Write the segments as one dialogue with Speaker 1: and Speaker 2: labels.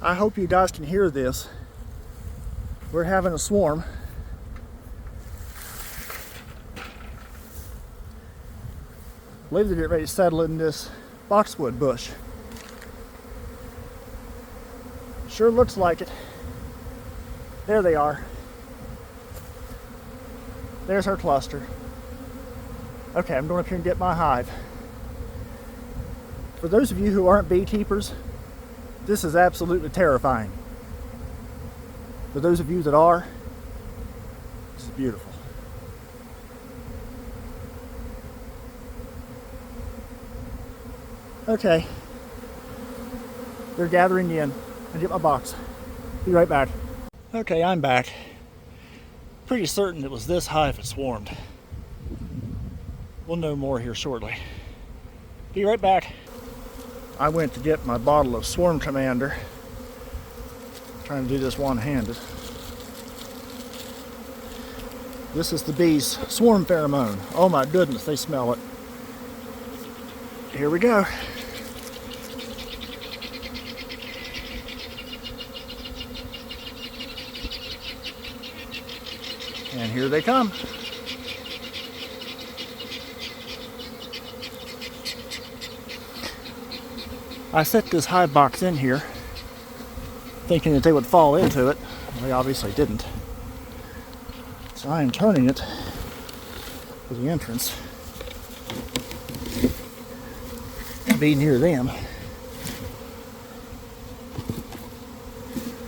Speaker 1: I hope you guys can hear this. We're having a swarm. I believe they're getting ready to settle in this boxwood bush. Sure looks like it. There they are. There's our cluster. Okay, I'm going up here and get my hive. For those of you who aren't beekeepers, this is absolutely terrifying. For those of you that are, this is beautiful. Okay, they're gathering in. I'll get my box. Be right back. Okay, I'm back. Pretty certain it was this hive that swarmed. We'll know more here shortly. Be right back. I went to get my bottle of Swarm Commander. Trying to do this one-handed. This is the bees' swarm pheromone. Oh my goodness, they smell it. Here we go. And here they come. I set this hive box in here thinking that they would fall into it. They obviously didn't. So I am turning it for the entrance to be near them.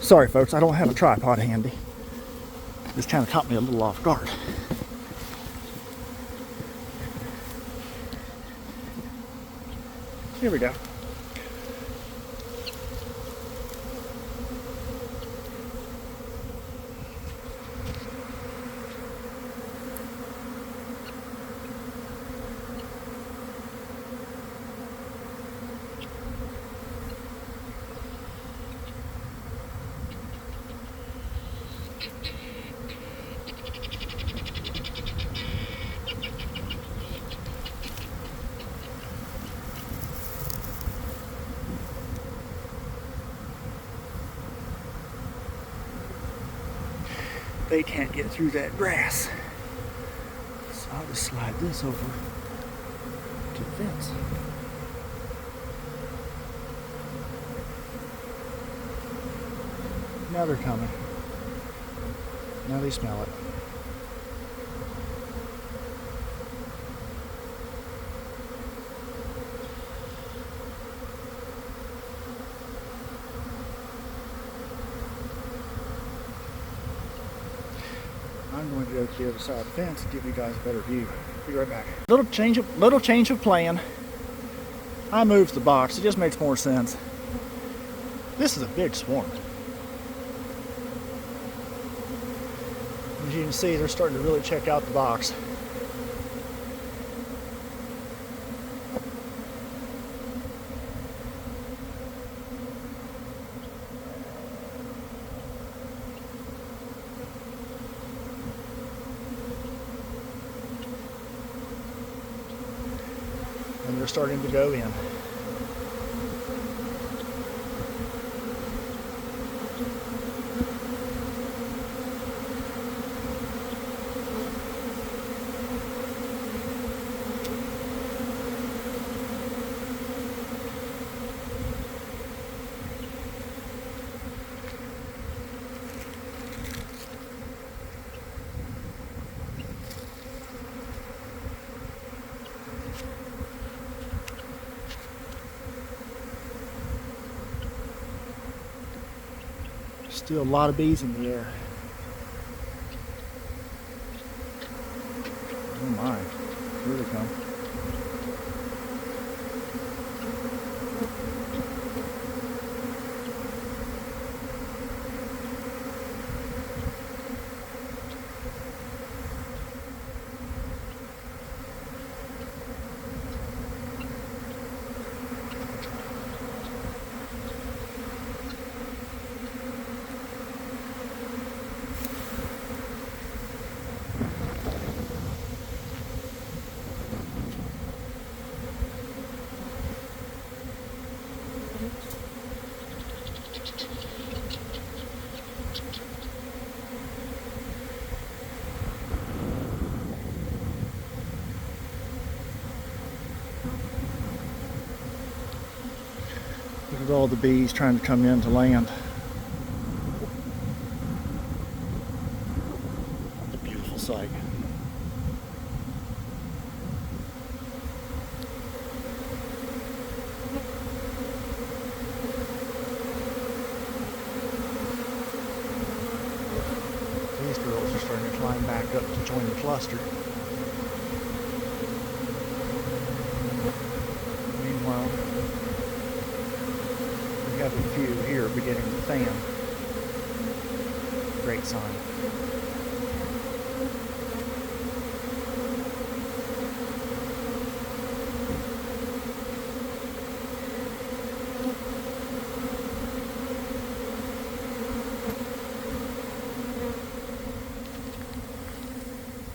Speaker 1: Sorry folks, I don't have a tripod handy. This kind of caught me a little off guard. Here we go. They can't get through that grass. So I'll just slide this over to the fence. Now they're coming. Now they smell it. I'm going to go to the other side of the fence and give you guys a better view. Be right back. Little change of plan. I moved the box. It just makes more sense. This is a big swarm. As you can see, they're starting to really check out the box. And they're starting to go in. Still a lot of bees in the air. Oh my, here they come. With all the bees trying to come in to land. A beautiful sight. These girls are starting to climb back up to join the cluster. Meanwhile, we have a few here beginning to fan. Great sign.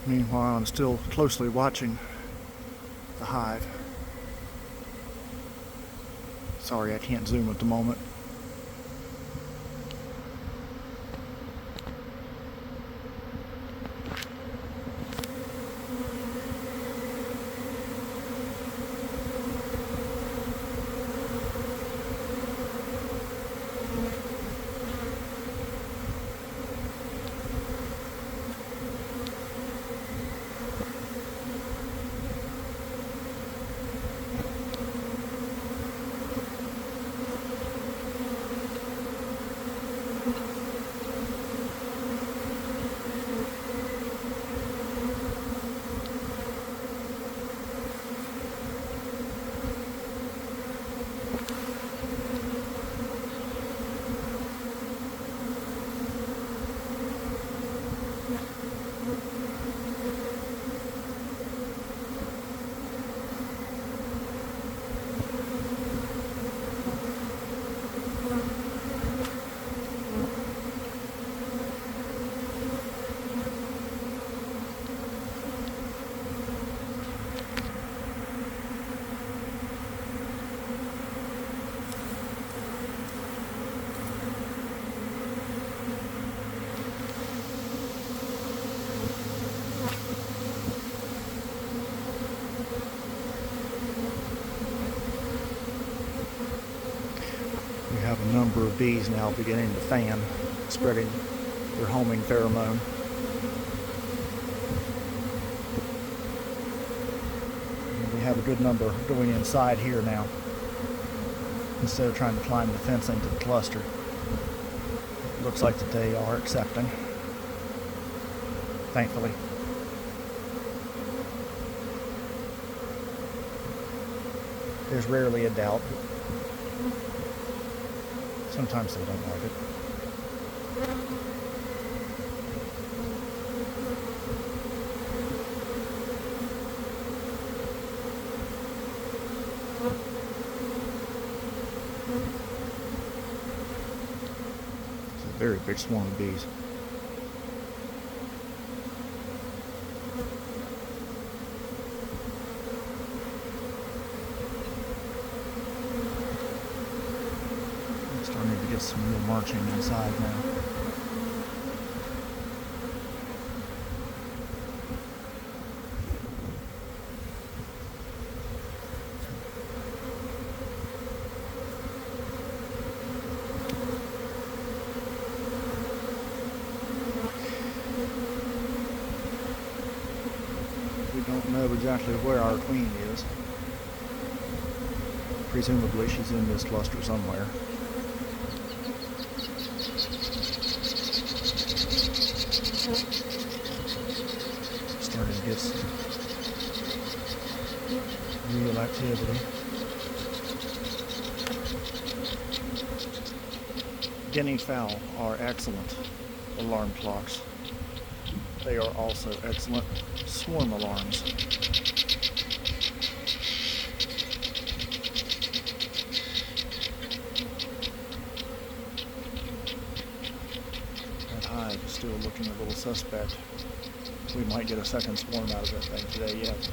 Speaker 1: Meanwhile, I'm still closely watching the hive. Sorry, I can't zoom at the moment. We have a number of bees now beginning to fan, spreading their homing pheromone. And we have a good number going inside here now, instead of trying to climb the fence into the cluster. It looks like that they are accepting, thankfully. There's rarely a doubt. Sometimes they don't like it. It's a very big swarm of bees. Starting to get some real marching inside now. We don't know exactly where our queen is. Presumably she's in this cluster somewhere. Starting to get some real activity. Guinea fowl are excellent alarm clocks. They are also excellent swarm alarms. That hive is still looking a little suspect. We might get a second swarm out of that thing today yet.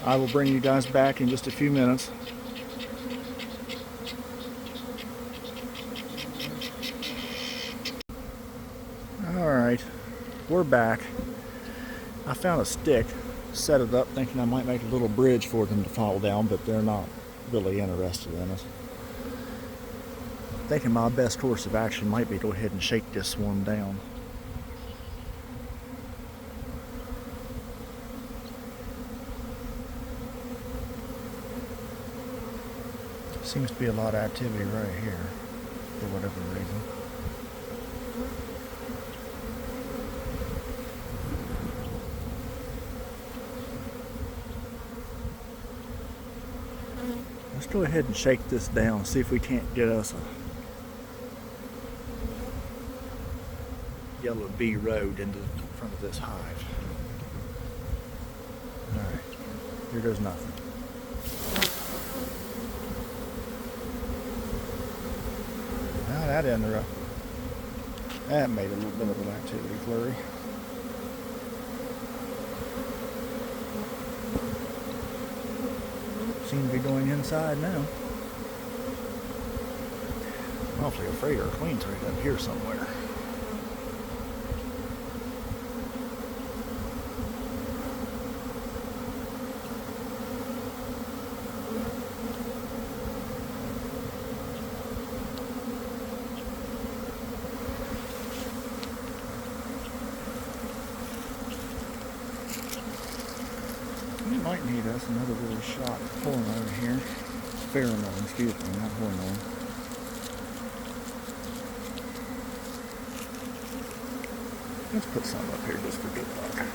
Speaker 1: I will bring you guys back in just a few minutes we're back. I found a stick, set it up thinking I might make a little bridge for them to fall down, but they're not really interested in it. Thinking my best course of action might be to go ahead and shake this swarm down. Seems to be a lot of activity right here, for whatever reason. Let's go ahead and shake this down, see if we can't get us a yellow bee road into front of this hive. Alright, here goes nothing. Now that that made a little bit of an activity flurry. Seem to be going inside now. I'm awfully afraid our queen's right up here somewhere. We might need us another little shot of hormone here. Pheromone, excuse me, not hormone. Let's put some up here just for good luck.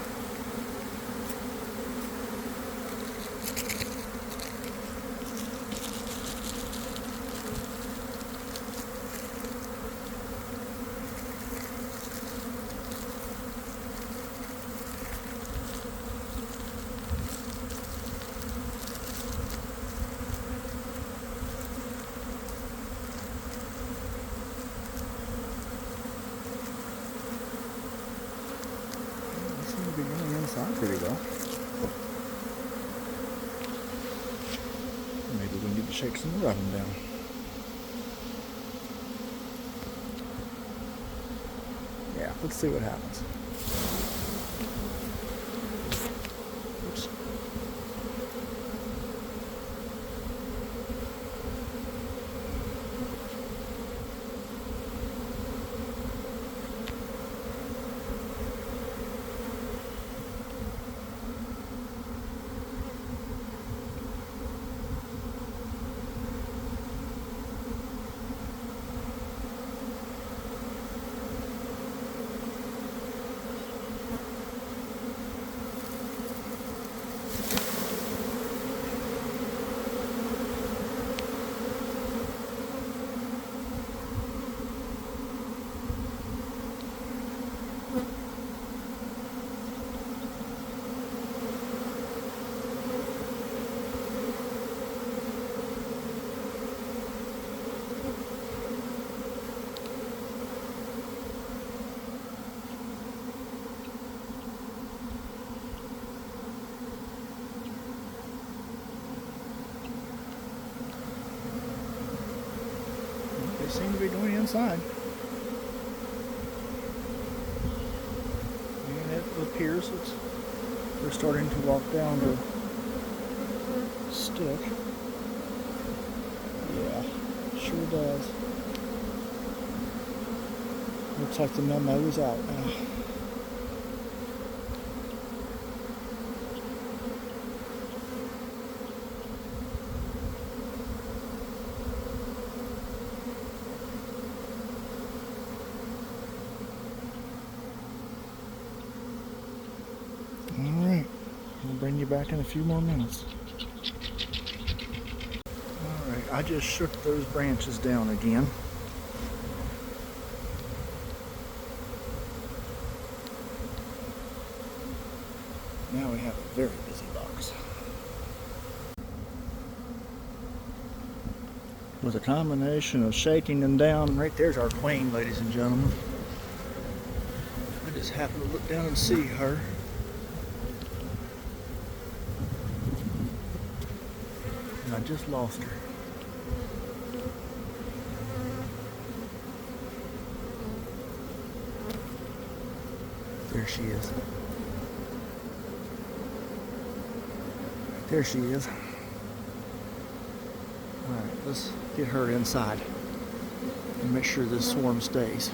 Speaker 1: Going inside pretty well. Maybe we need to shake some more of them down. Yeah, let's see what happens. Oops. They seem to be going inside. And it appears they're starting to walk down the stick. Yeah, sure does. Looks like the memo is out now. Alright, we'll bring you back in a few more minutes. Alright, I just shook those branches down again. Now we have a very busy box. With a combination of shaking them down, right there's our queen, ladies and gentlemen. I just happened to look down and see her. And I just lost her. There she she is. There she is. Alright, let's get her inside and make sure this swarm stays.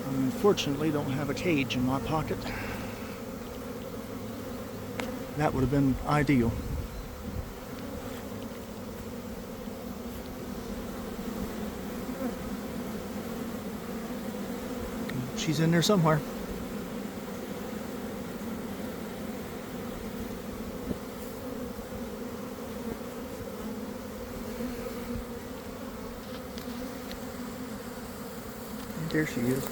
Speaker 1: I unfortunately don't have a cage in my pocket. That would have been ideal. She's in there somewhere. And there she is.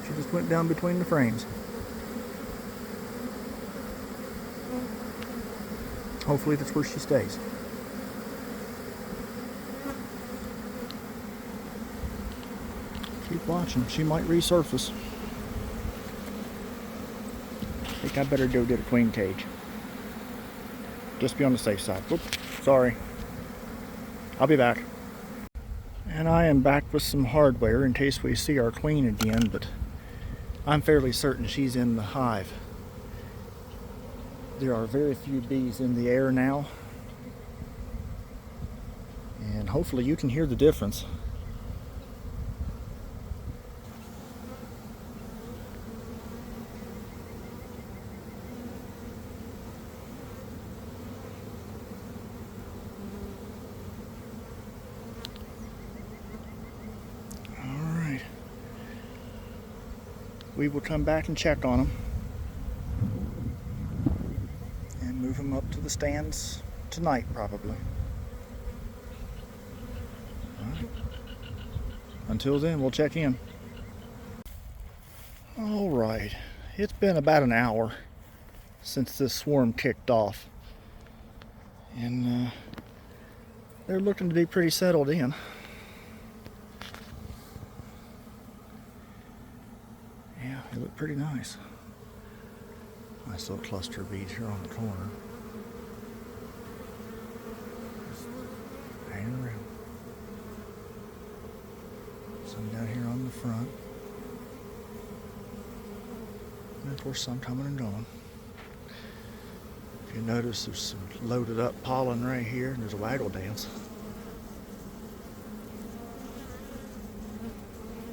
Speaker 1: She just went down between the frames. Hopefully that's where she stays. Keep watching. She might resurface. I think I better go get a queen cage. Just be on the safe side. Whoops, sorry. I'll be back. And I am back with some hardware in case we see our queen again, but I'm fairly certain she's in the hive. There are very few bees in the air now, and hopefully you can hear the difference. All right. We will come back and check on them. Move them up to the stands tonight, probably. All right. Until then, we'll check in. All right. It's been about an hour since this swarm kicked off. And they're looking to be pretty settled in. Yeah, they look pretty nice. Nice little cluster of bees here on the corner. Just hanging around. Some down here on the front. And of course some coming and going. If you notice, there's some loaded up pollen right here, and there's a waggle dance.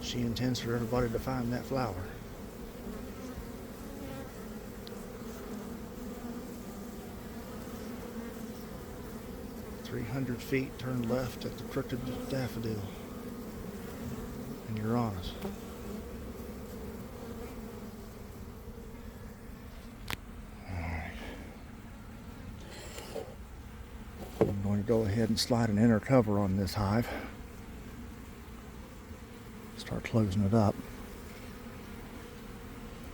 Speaker 1: She intends for everybody to find that flower. 300 feet, turn left at the crooked daffodil, and you're on it. Alright. I'm going to go ahead and slide an inner cover on this hive. Start closing it up.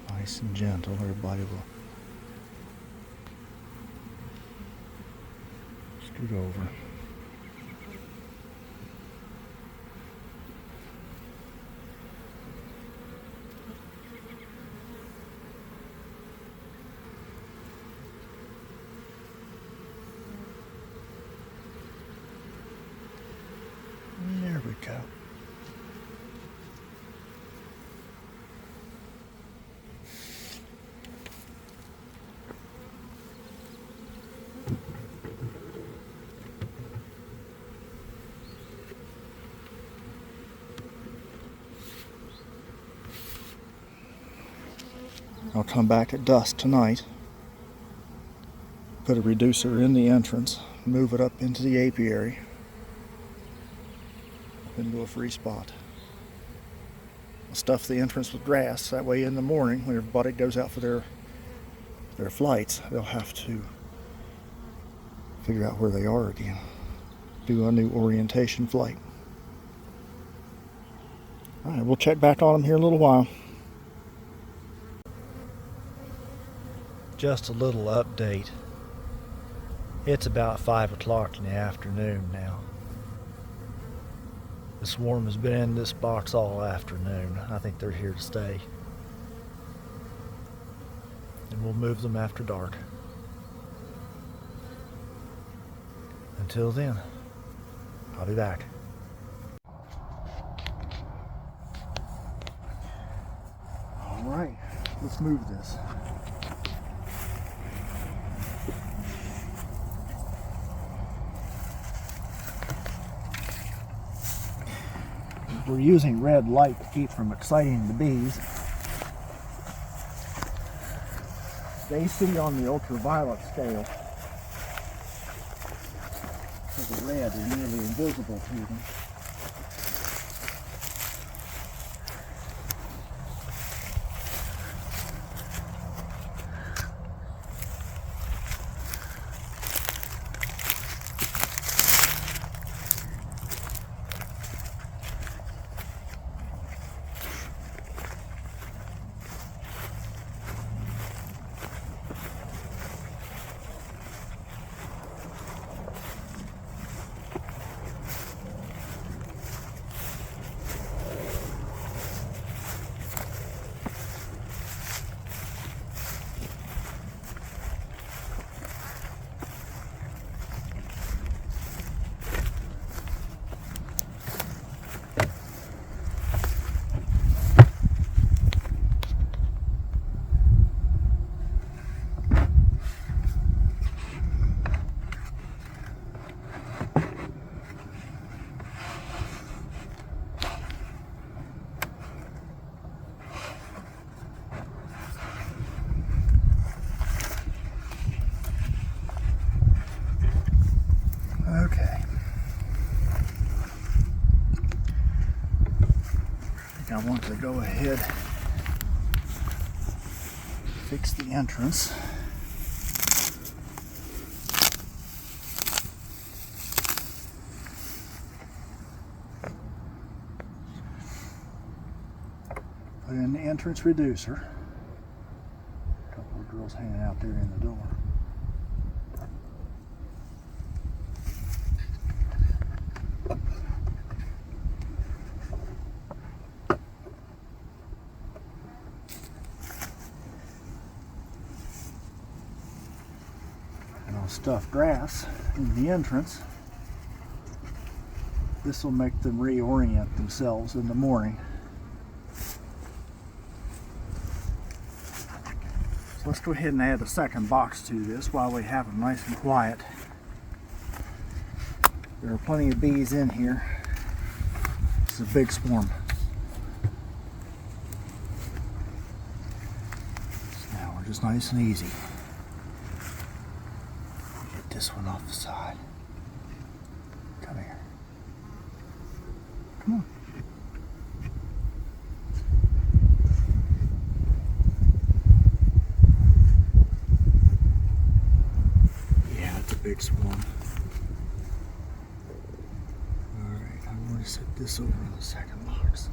Speaker 1: Nice and gentle, everybody will scoot over. There we go. I'll come back at dusk tonight, put a reducer in the entrance, move it up into the apiary, up into a free spot. I'll stuff the entrance with grass, that way in the morning when everybody goes out for their flights, they'll have to figure out where they are again, do a new orientation flight. Alright, we'll check back on them here in a little while. Just a little update. It's about 5 o'clock in the afternoon now. The swarm has been in this box all afternoon. I think they're here to stay. And we'll move them after dark. Until then, I'll be back. All right, let's move this. We're using red light to keep from exciting the bees. They see on the ultraviolet scale, so the red is nearly invisible to them. Okay. I think I want to go ahead, fix the entrance. Put in the entrance reducer. A couple of girls hanging out there in the door. And I'll stuff grass in the entrance. This will make them reorient themselves in the morning. So let's go ahead and add a second box to this while we have them nice and quiet. There are plenty of bees in here. It's a big swarm. So now we're just nice and easy. Get this one off the side. Come here. Come on. Yeah, it's a big swarm. Alright, I'm going to set this over in the second box.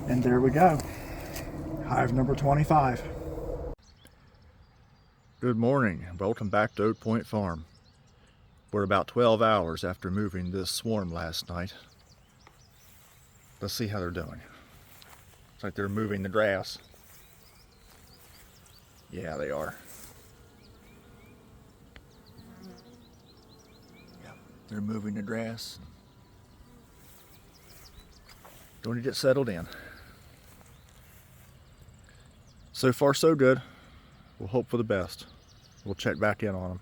Speaker 1: And there we go. Hive number 25. Good morning. Welcome back to Oak Point Farm. We're about 12 hours after moving this swarm last night. Let's see how they're doing. Looks like they're moving the grass. Yeah, they are. Yeah, they're moving the grass. Going to get settled in. So far, so good. We'll hope for the best. We'll check back in on them.